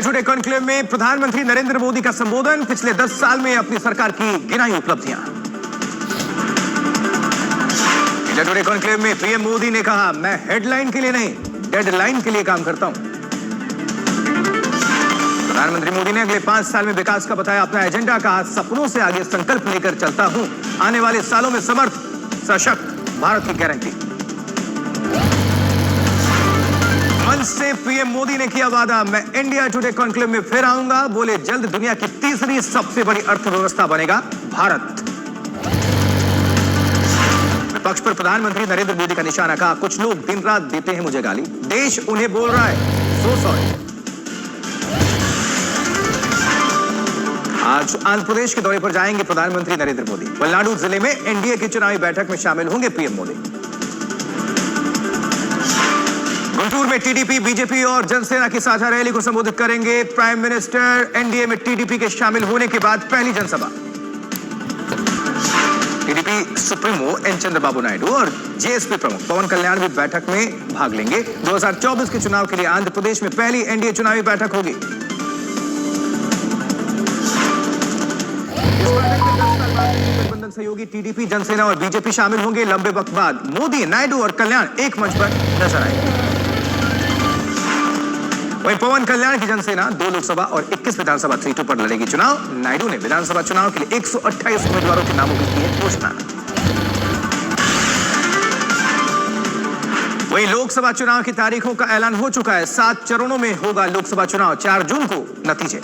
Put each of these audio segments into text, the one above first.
Today conclave में प्रधानमंत्री नरेंद्र मोदी का संबोधन, पिछले 10 साल में अपनी सरकार की गिनाई उपलब्धियां। इंडिया टुडे कॉन्क्लेव में पीएम मोदी ने कहा, मैं हेडलाइन के लिए नहीं, डेडलाइन के लिए काम करता हूं। प्रधानमंत्री मोदी ने अगले 5 साल में विकास का बताया अपना एजेंडा, कहा सपनों से आगे संकल्प लेकर चलता हूं, आने वाले सालों में समर्थ सशक्त भारत की गारंटी। मंच से पीएम मोदी ने किया वादा, मैं इंडिया टुडे कॉन्क्लेव में फिर आऊंगा, बोले जल्द दुनिया की तीसरी सबसे बड़ी अर्थव्यवस्था बनेगा भारत। विपक्ष पर प्रधानमंत्री नरेंद्र मोदी का निशाना, कहा कुछ लोग दिन रात देते हैं मुझे गाली, देश उन्हें बोल रहा है सो सॉरी। आज आंध्र प्रदेश के दौरे पर जाएंगे प्रधानमंत्री नरेंद्र मोदी। पलनाडु जिले में एनडीए की चुनावी बैठक में शामिल होंगे पीएम मोदी। गुंटूर में टीडीपी, बीजेपी और जनसेना की साझा रैली को संबोधित करेंगे प्राइम मिनिस्टर। एनडीए में टीडीपी के शामिल होने के बाद पहली जनसभा। TDP supremo N Chandrababu Naidu और जेएसपी प्रमुख पवन कल्याण भी बैठक में भाग लेंगे। 2024 के चुनाव के लिए आंध्र प्रदेश में पहली एनडीए चुनावी बैठक होगी। गठबंधन सहयोगी टीडीपी, जनसेना और बीजेपी शामिल होंगे। लंबे वक्त बाद मोदी, नायडू और कल्याण एक मंच पर नजर आएंगे। वहीं पवन कल्याण की जनसेना 2 लोकसभा और 21 विधानसभा सीटों पर लड़ेगी चुनाव। नायडू ने विधानसभा चुनाव के लिए 128 उम्मीदवारों के नामों की की है घोषणा। वहीं लोकसभा चुनाव की तारीखों का ऐलान हो चुका है। 7 चरणों में होगा लोकसभा चुनाव। 4 जून को नतीजे।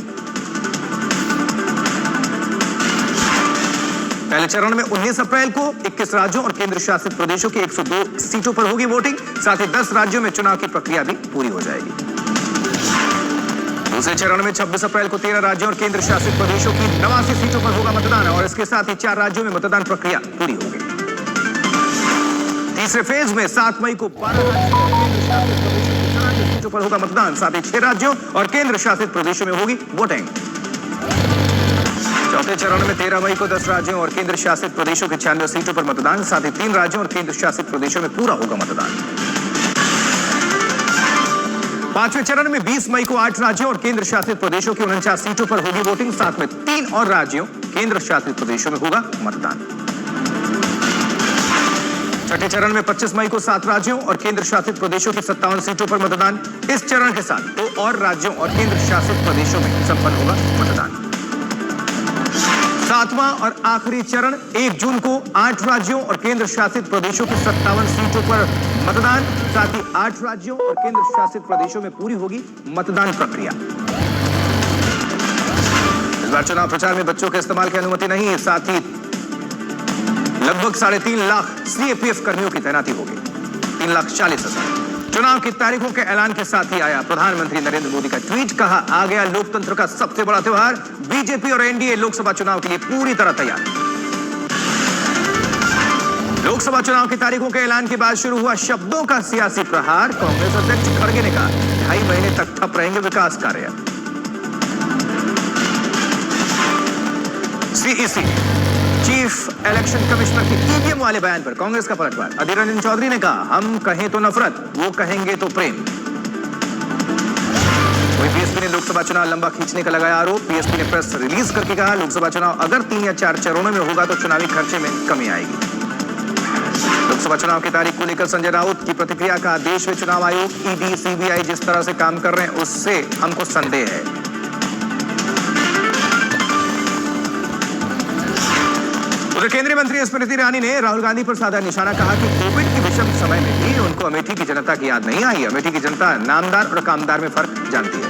पहले चरण में 19 अप्रैल को 21 राज्यों और केंद्र शासित प्रदेशों की 102 सीटों पर होगी वोटिंग। साथ ही 10 राज्यों में चुनाव की प्रक्रिया भी पूरी हो जाएगी। दूसरे चरण में 26 अप्रैल को 13 राज्यों और केंद्र शासित प्रदेशों की 89 सीटों पर होगा मतदान और इसके साथ ही 4 राज्यों में मतदान प्रक्रिया पूरी होगी। तीसरे फेज में 7 मई को 12 राज्यों और केंद्र शासित प्रदेशों की 94 सीटों पर होगा मतदान। साथ ही 6 राज्यों और केंद्र शासित प्रदेशों में होगी वोटिंग। चौथे चरण में 13 मई को 10 राज्यों और केंद्र शासित प्रदेशों के 96 सीटों पर मतदान। साथ ही 3 राज्यों और केंद्र शासित प्रदेशों में पूरा होगा मतदान। पांचवें चरण में 20 मई को 8 राज्यों और केंद्र शासित प्रदेशों की 49 सीटों पर होगी वोटिंग। साथ में 3 और राज्यों, केंद्र शासित प्रदेशों में होगा मतदान। छठे चरण में 25 मई को 7 राज्यों और केंद्र शासित प्रदेशों की 57 सीटों पर मतदान। इस चरण के साथ 2 और राज्यों और केंद्र शासित प्रदेशों में संपन्न होगा मतदान। 7वां और आखिरी चरण 1 जून को 8 राज्यों और केंद्र शासित प्रदेशों की 57 सीटों पर मतदान। साथ ही 8 राज्यों और केंद्र शासित प्रदेशों में पूरी होगी मतदान प्रक्रिया। इस बार चुनाव प्रचार में बच्चों के इस्तेमाल की अनुमति नहीं है। साथ ही लगभग 3.5 लाख सीएपीएफ कर्मियों की तैनाती होगी। 3,40,000। चुनाव की तारीखों के ऐलान के साथ ही आया प्रधानमंत्री नरेंद्र मोदी का ट्वीट, कहा आ गया लोकतंत्र का सबसे बड़ा त्योहार। बीजेपी और एनडीए लोकसभा चुनाव के लिए पूरी तरह तैयार। लोकसभा चुनाव की तारीखों के ऐलान के बाद शुरू हुआ शब्दों का सियासी प्रहार। कांग्रेस अध्यक्ष खड़गे ने कहा 2.5 महीने तक ठप रहेंगे विकास कार्य। सीईसी चीफ इलेक्शन कमिश्नर के ईवीएम वाले बयान पर कांग्रेस का पलटवार। अधीर रंजन चौधरी ने कहा हम कहें तो नफरत, वो कहेंगे तो प्रेम। वहीं बीएसपी ने लोकसभा चुनाव लंबा खींचने का लगाया आरोप। बीएसपी ने प्रेस रिलीज करके कहा लोकसभा चुनाव अगर 3 या 4 चरणों में होगा तो चुनावी खर्चे में कमी आएगी। लोकसभा चुनाव की तारीख को लेकर संजय राउत की प्रतिक्रिया, का देश में चुनाव आयोग, ईडी, सीबीआई जिस तरह से काम कर रहे हैं उससे हमको संदेह है। उधर केंद्रीय मंत्री स्मृति ईरानी ने राहुल गांधी पर साधा निशाना, कहा कि कोविड की विषम समय में भी उनको अमेठी की जनता की याद नहीं आई। अमेठी की जनता नामदार और कामदार में फर्क जानती है।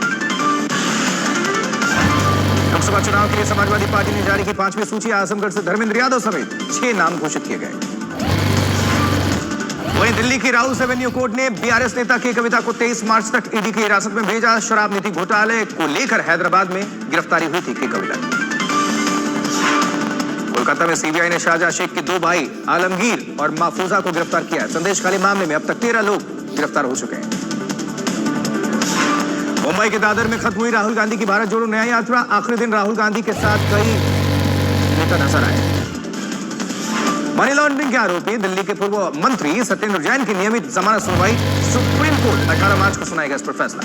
लोकसभा चुनाव के लिए समाजवादी पार्टी ने जारी की 5वीं सूची। आजमगढ़ से धर्मेंद्र यादव समेत 6 नाम घोषित किए गए। वहीं दिल्ली की राहुल एवेन्यू कोर्ट ने बीआरएस नेता के कविता को 23 मार्च तक ईडी की हिरासत में भेजा। शराब नीति घोटाले को लेकर हैदराबाद में गिरफ्तारी हुई थी के कविता। कोलकाता में सीबीआई ने शाहजहां शेख के 2 भाई आलमगीर और महफूजा को गिरफ्तार किया है। संदेश खाली मामले में अब तक 13 लोग गिरफ्तार हो चुके हैं। मुंबई के दादर में खत्म हुई राहुल गांधी की भारत जोड़ो न्याय यात्रा। आखिरी दिन राहुल गांधी के साथ कई नेता नजर आए। मनी लॉन्ड्रिंग के आरोपी दिल्ली के पूर्व मंत्री सत्येंद्र जैन की नियमित जमानत सुनवाई। सुप्रीम कोर्ट 18 मार्च को सुनाएगा इस पर फैसला।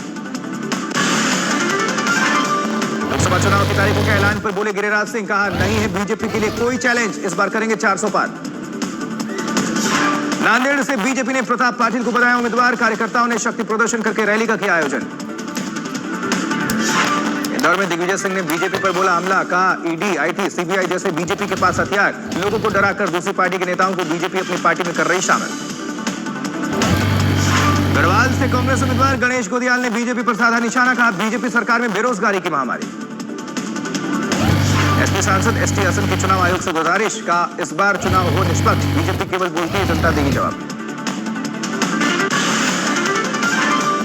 लोकसभा चुनाव की तारीखों के ऐलान पर बोले गिरिराज सिंह, कहा नहीं है बीजेपी के लिए कोई चैलेंज, इस बार करेंगे 400 पार। नांदेड़ से बीजेपी ने प्रताप पाटिल को बनाया उम्मीदवार, कार्यकर्ताओं ने शक्ति प्रदर्शन करके रैली का किया आयोजन। इंदौर में दिग्विजय सिंह ने बीजेपी पर बोला हमला, कहा ईडी, आईटी, सीबीआई जैसे बीजेपी के पास हथियार, लोगों को डराकर दूसरी पार्टी के नेताओं को बीजेपी अपनी पार्टी में कर रही शामिल। गढ़वाल से कांग्रेस उम्मीदवार गणेश गोदियाल ने बीजेपी पर साधा निशाना, कहा बीजेपी सरकार में बेरोजगारी की महामारी। एसपी सांसद एसटी हसन की चुनाव आयोग से गुजारिश, कहा इस बार चुनाव हो निष्पक्ष, बीजेपी केवल बोलती है, जनता देगी जवाब।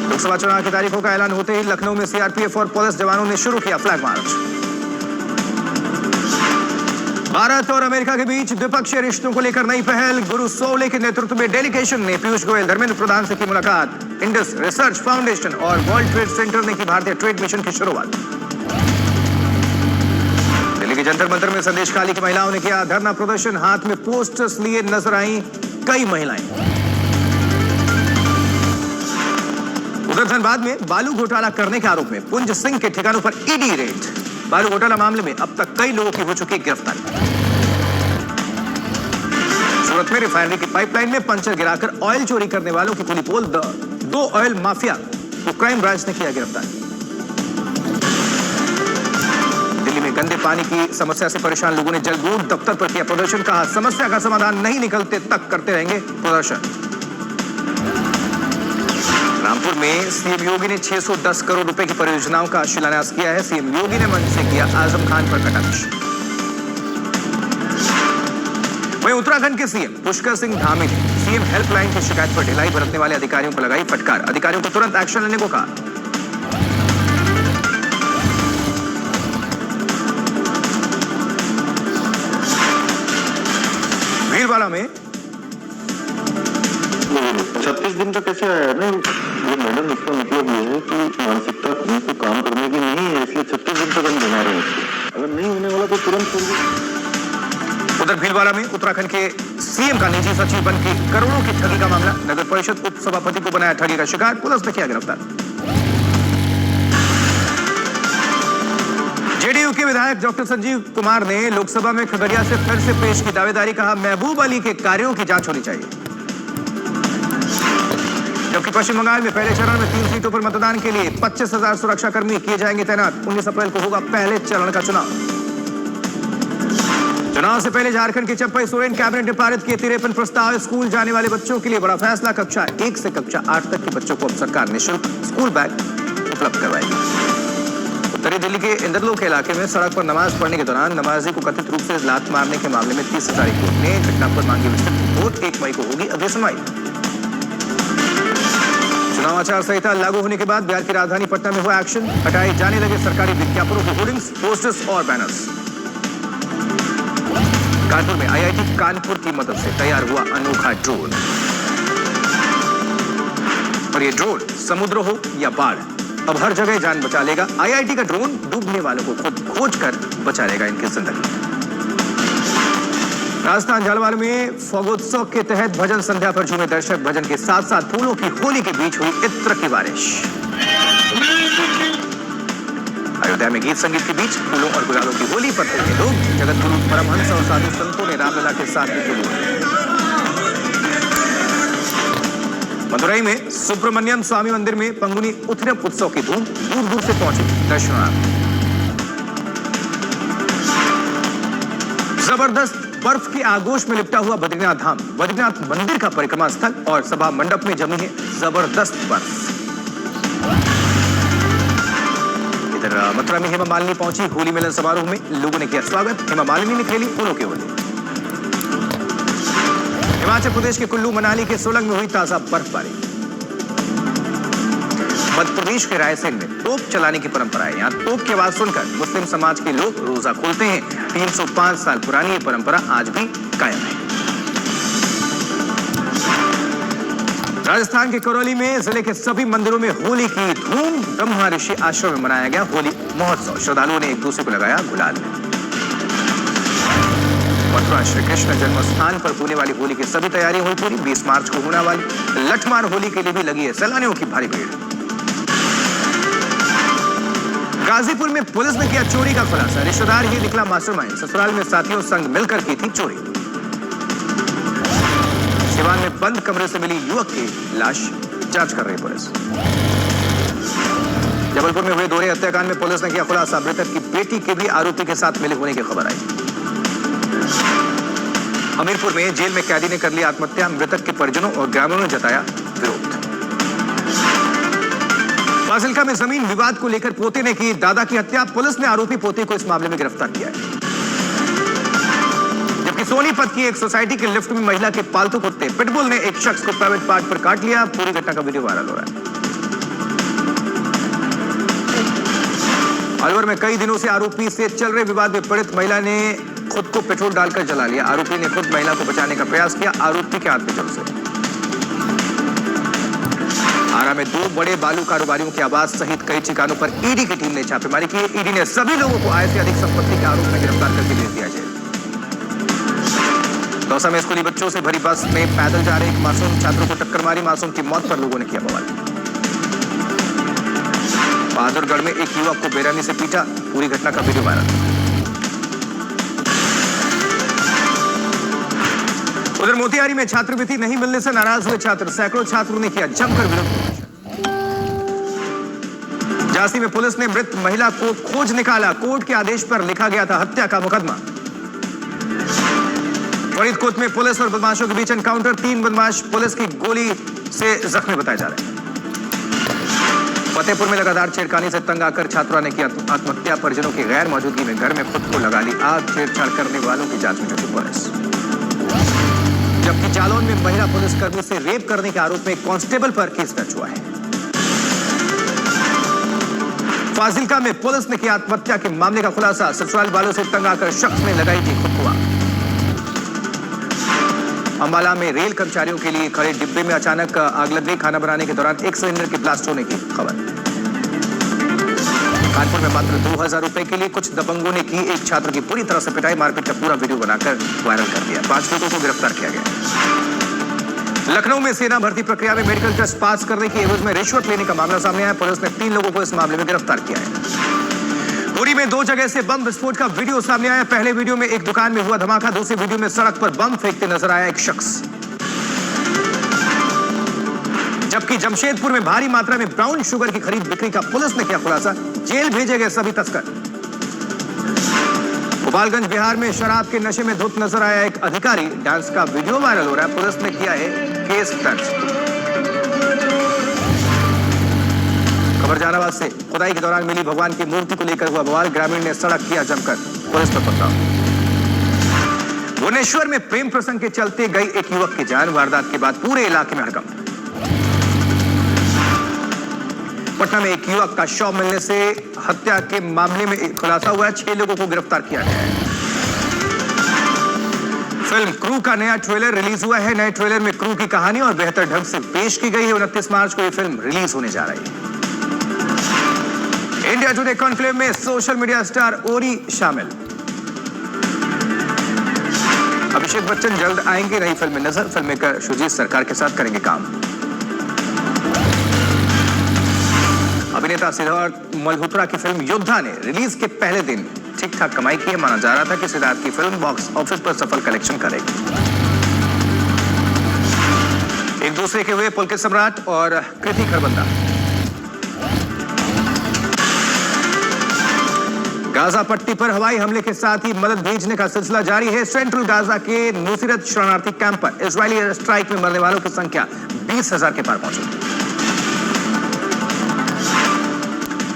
लोकसभा चुनाव की तारीखों का ऐलान होते ही लखनऊ में सीआरपीएफ और पुलिस जवानों ने शुरू किया फ्लैग मार्च। भारत और अमेरिका के बीच द्विपक्षीय रिश्तों को लेकर नई पहल, गुरु सोले के नेतृत्व में डेलीगेशन ने पीयूष गोयल, धर्मेंद्र प्रधान से की मुलाकात। इंडस रिसर्च फाउंडेशन और वर्ल्ड ट्रेड सेंटर ने की भारतीय ट्रेड मिशन की शुरुआत। दिल्ली के जंतर मंतर में संदेश खाली की महिलाओं ने किया धरना प्रदर्शन, हाथ में पोस्टर्स लिए नजर आई कई महिलाएं। उधर धनबाद में बालू घोटाला करने के आरोप में पुंज सिंह के ठिकानों पर ईडी रेड। बालू घोटाला मामले में अब तक कई लोगों की हो चुकी गिरफ्तारी। सूरत में रिफाइनरी की पाइपलाइन में पंचर गिराकर ऑयल चोरी करने वालों की पुली पोल, 2 ऑयल माफिया को क्राइम ब्रांच ने किया गिरफ्तार। दिल्ली में गंदे पानी की समस्या से परेशान लोगों ने जल बोर्ड दफ्तर पर किया प्रदर्शन, कहा समस्या का समाधान नहीं निकलते तक करते रहेंगे प्रदर्शन। रामपुर में सीएम योगी ने 610 करोड़ रुपए की परियोजनाओं का शिलान्यास किया है। सीएम योगी ने मंच से किया आजम खान पर कटाक्ष। वहीं उत्तराखंड के सीएम पुष्कर सिंह धामी ने सीएम हेल्पलाइन की शिकायत पर ढिलाई बरतने वाले अधिकारियों को लगाई फटकार, अधिकारियों को तुरंत एक्शन लेने को कहा। भीलवाड़ा में 36 दिन का कैसे आया है ना ये मैडम, इसका मतलब ये है कि मानसिकता उनको काम करने की नहीं है, इसलिए 36 दिन तक हम बना रहे हैं। अगर नहीं होने वाला तो तुरंत कर। उधर भीलवाड़ा में उत्तराखंड के सीएम का निजी सचिव बन के करोड़ों की ठगी का मामला, नगर परिषद उप सभापति को बनाया ठगी का शिकार, पुलिस ने किया गिरफ्तार। जेडीयू के विधायक डॉक्टर संजीव कुमार ने लोकसभा में खगड़िया से फिर से पेश की दावेदारी, कहा महबूब अली के कार्यों की जांच होनी चाहिए। जबकि पश्चिम बंगाल में पहले चरण में 3 सीटों पर मतदान के लिए 25,000 सुरक्षाकर्मी किए जाएंगे तैनात। 19 अप्रैल को होगा पहले चरण का चुनाव। चुनाव से पहले झारखंड के चंपई सोरेन कैबिनेट ने पारित किए 53 प्रस्ताव। स्कूल जाने वाले बच्चों के लिए बड़ा फैसला, कक्षा 1 से कक्षा 8 तक के बच्चों को अब सरकार निःशुल्क स्कूल बैग उपलब्ध करवाएगी। उत्तरी दिल्ली के इंदरलोक के इलाके में सड़क पर नमाज पढ़ने के दौरान नमाजी को कथित रूप से लात मारने के मामले में 30 हजारी कोर्ट ने घटना पर मांगी विस्तृत रिपोर्ट। 1 मई को होगी अगली सुनवाई। चुनाव आचार संहिता लागू होने के बाद बिहार की राजधानी पटना में हुआ एक्शन, हटाए जाने लगे सरकारी विज्ञापनों के होर्डिंग्स, पोस्टर्स और बैनर्स। कानपुर में आईआईटी कानपुर की मदद से तैयार हुआ अनोखा ड्रोन, और ये ड्रोन समुद्र हो या बाढ़ अब हर जगह जान बचा लेगा। आईआईटी का ड्रोन डूबने वालों को खुद खोज कर बचा लेगा इनकी जिंदगी। राजस्थान झालवाड़ में फागोत्सव के तहत भजन संध्या पर झूमे दर्शक, भजन के साथ साथ फूलों की होली के बीच हुई इत्र की बारिश। अयोध्या में गीत संगीत के बीच फूलों और गुलालों की होली पर थे लोग। जगत गुरु परमहंस और साधु संतों ने रामलला के साथ मदुरई में सुब्रमण्यम स्वामी मंदिर में पंगुनी उत्सव उत्सव की धूम, दूर दूर से पहुंचे दर्शनार्थी। जबरदस्त बर्फ की आगोश में लिपटा हुआ बद्रीनाथ धाम, बद्रीनाथ मंदिर का परिक्रमा स्थल और सभा मंडप में जमी है जबरदस्त बर्फ। इधर मथुरा में हेमा मालिनी पहुंची होली मिलन समारोह में, लोगों ने किया स्वागत। हेमा मालिनी ने खेली फूलों की होली। हिमाचल प्रदेश के कुल्लू मनाली के सोलंग में हुई ताजा बर्फबारी। मध्य प्रदेश के रायसेन में तोप चलाने की परंपरा है। यहाँ तोप की आवाज सुनकर मुस्लिम समाज के लोग रोजा खोलते हैं। 305 साल पुरानी ये परंपरा आज भी कायम है। राजस्थान के करौली में जिले के सभी मंदिरों में होली की धूम, ब्रह्मा ऋषि आश्रम में मनाया गया होली महोत्सव। श्रद्धालुओं ने एक दूसरे को लगाया गुलाल। मथुरा श्री कृष्ण जन्म स्थान पर होने वाली होली की सभी तैयारियां हुई पूरी। 20 मार्च को होने वाली लठमार होली के लिए भी लगी है सैलानियों की भारी भीड़। गाजीपुर में पुलिस ने किया चोरी का खुलासा। रिश्तेदार ही निकला मास्टरमाइंड। ससुराल में साथियों संग मिलकर की थी चोरी। सिवान में बंद कमरे से मिली युवक की लाश, जांच कर रही पुलिस। जबलपुर में हुए दोहरे हत्याकांड में पुलिस ने किया खुलासा। मृतक की बेटी के भी आरोपी के साथ मिले होने की खबर आई। हमीरपुर में जेल में कैदी ने कर ली आत्महत्या। मृतक के परिजनों और ग्रामीणों ने जताया विरोध। फाजिल्का में जमीन विवाद को लेकर पोते ने की दादा की हत्या। पुलिस ने आरोपी पोते को इस मामले में गिरफ्तार किया है। जबकि सोनीपत की एक सोसाइटी के लिफ्ट में महिला के पालतू कुत्ते पिटबुल ने एक शख्स को प्राइवेट पार्ट पर काट लिया। पूरी घटना का वीडियो वायरल हो रहा है। अलवर में कई दिनों से आरोपी से चल रहे विवाद में पीड़ित महिला ने खुद को पेट्रोल डालकर जला लिया। आरोपी ने खुद महिला को बचाने का प्रयास किया। आरोपी के हाथ में जुलूस। आरा में 2 बड़े बालू कारोबारियों के आवास सहित कई ठिकानों पर ईडी की टीम ने छापेमारी की। ईडी ने सभी लोगों को आय से अधिक संपत्ति के आरोप में गिरफ्तार करके भेज दिया जाए। दौसा में स्कूली बच्चों से भरी बस में पैदल जा रहे एक मासूम छात्रों को टक्कर मारी। मासूम की मौत पर लोगों ने किया बवाल। बहादुरगढ़ में एक युवक को बेरहमी से पीटा। पूरी घटना का वीडियो वायरल। उधर मोतिहारी में छात्रवृत्ति नहीं मिलने से नाराज हुए छात्र। सैकड़ों छात्रों ने किया जमकर विरोध। झांसी में पुलिस ने मृत महिला को खोज निकाला। कोर्ट के आदेश पर लिखा गया था हत्या का मुकदमा। फरीदकोट में पुलिस और बदमाशों के बीच एनकाउंटर। 3 बदमाश पुलिस की गोली से जख्मी बताए जा रहे हैं। फतेहपुर में लगातार छेड़खानी से तंग आकर छात्रा ने किया आत्महत्या। परिजनों की गैर मौजूदगी में घर में खुद को लगा ली आग। छेड़छाड़ करने वालों की जांच में जुटी पुलिस। जबकि जालौन में महिला पुलिसकर्मी से रेप करने के आरोप में एक कांस्टेबल पर केस दर्ज हुआ है। फाजिल्का में पुलिस ने किया आत्महत्या के मामले का खुलासा। ससुराल वालों से तंग आकर शख्स ने लगाई थी खुद को आग। अंबाला में रेल कर्मचारियों के लिए खड़े डिब्बे में अचानक आग लग गई। खाना बनाने के दौरान एक सिलेंडर के ब्लास्ट होने की खबर। कानपुर में मात्र 2000 रुपए के लिए कुछ दबंगों ने की एक छात्र की पूरी तरह से पिटाई। मारपीट का पूरा वीडियो बनाकर वायरल कर दिया। 5 लोगों को गिरफ्तार किया गया। लखनऊ में सेना भर्ती प्रक्रिया में मेडिकल टेस्ट पास करने की एवज में रिश्वत लेने का मामला सामने आया। पुलिस ने 3 लोगों को इस मामले में गिरफ्तार किया है। पुरी में 2 जगह से बम विस्फोट का वीडियो सामने आया। पहले वीडियो में एक दुकान में हुआ धमाका। दूसरे वीडियो में सड़क पर बम फेंकते नजर आया एक शख्स। जबकि जमशेदपुर में भारी मात्रा में ब्राउन शुगर की खरीद बिक्री का पुलिस ने किया खुलासा। जेल भेजे गए सभी तस्कर। गोपालगंज बिहार में शराब के नशे में धुत नजर आया एक अधिकारी। डांस का वीडियो वायरल हो रहा है। पुलिस ने किया है केस दर्ज। खबर जहानाबाद से। खुदाई के दौरान मिली भगवान की मूर्ति को लेकर हुआ बवाल। ग्रामीण ने सड़क किया जमकर पुलिस पर पथराव। भुवनेश्वर में प्रेम प्रसंग के चलते गई एक युवक की जान। वारदात के बाद पूरे इलाके में हड़कंप। पटना में एक युवक का शव मिलने से हत्या के मामले में खुलासा हुआ है। 6 लोगों को गिरफ्तार किया गया है। फिल्म क्रू का नया ट्रेलर रिलीज हुआ है। नए ट्रेलर में क्रू की कहानी और बेहतर ढंग से पेश की गई है। 29 मार्च को यह फिल्म रिलीज होने जा रही है। इंडिया टुडे कॉन्क्लेव में सोशल मीडिया स्टार ओरी शामिल। अभिषेक बच्चन जल्द आएंगे नई फिल्म में नजर। फिल्म मेकर सुजीत सरकार के साथ करेंगे काम। अभिनेता सिद्धार्थ मल्होत्रा की फिल्म योद्धा ने रिलीज के पहले दिन ठीक ठाक कमाई की है। माना जा रहा था कि सिद्धार्थ की फिल्म बॉक्स ऑफिस पर सफल कलेक्शन करेगी। एक दूसरे के हुए पुलकित सम्राट और कृति खरबंदा। गाजा पट्टी पर हवाई हमले के साथ ही मदद भेजने का सिलसिला जारी है। सेंट्रल गाजा के नुसीरत शरणार्थी कैंप पर इजरायली एयर स्ट्राइक में मरने वालों की संख्या 20,000 के पार पहुंची।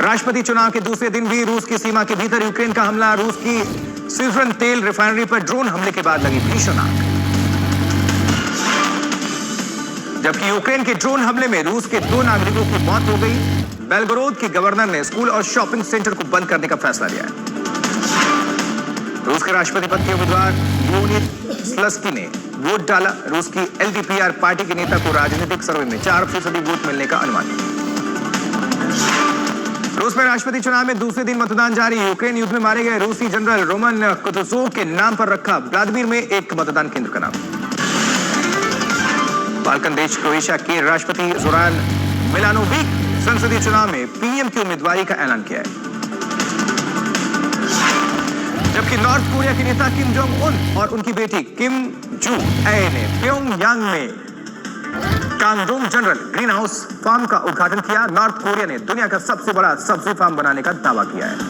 राष्ट्रपति चुनाव के दूसरे दिन भी रूस की सीमा के भीतर यूक्रेन का हमला। रूस की सिजरन तेल रिफाइनरी पर ड्रोन हमले के बाद लगी भीषण आग। जबकि यूक्रेन के ड्रोन हमले में रूस के 2 नागरिकों की मौत हो गई। बेलगोरोद के गवर्नर ने स्कूल और शॉपिंग सेंटर को बंद करने का फैसला लिया है। रूस के राष्ट्रपति पद के उम्मीदवार लीओनिद स्लस्की ने वोट डाला। रूस की एलडीपीआर पार्टी के नेता को राजनीतिक सर्वे में 4% वोट मिलने का अनुमान। रूस में राष्ट्रपति चुनाव में दूसरे दिन मतदान जारी। यूक्रेन युद्ध में मारे गए रूसी जनरल रोमन कुतुजोव के नाम पर रखा व्लादिमीर में एक मतदान केंद्र का नाम। बाल्कन देश क्रोएशिया के राष्ट्रपति जोरान मिलानोविक संसदीय चुनाव में पीएम की उम्मीदवारी का ऐलान किया है। जबकि नॉर्थ कोरिया के नेता किम जोंग उन और उनकी बेटी किम जू ए ने प्योंगयांग में कांगडोंग जनरल ग्रीन हाउस फार्म का उद्घाटन किया। नॉर्थ कोरिया ने दुनिया का सबसे बड़ा सब्जी फार्म बनाने का दावा किया है।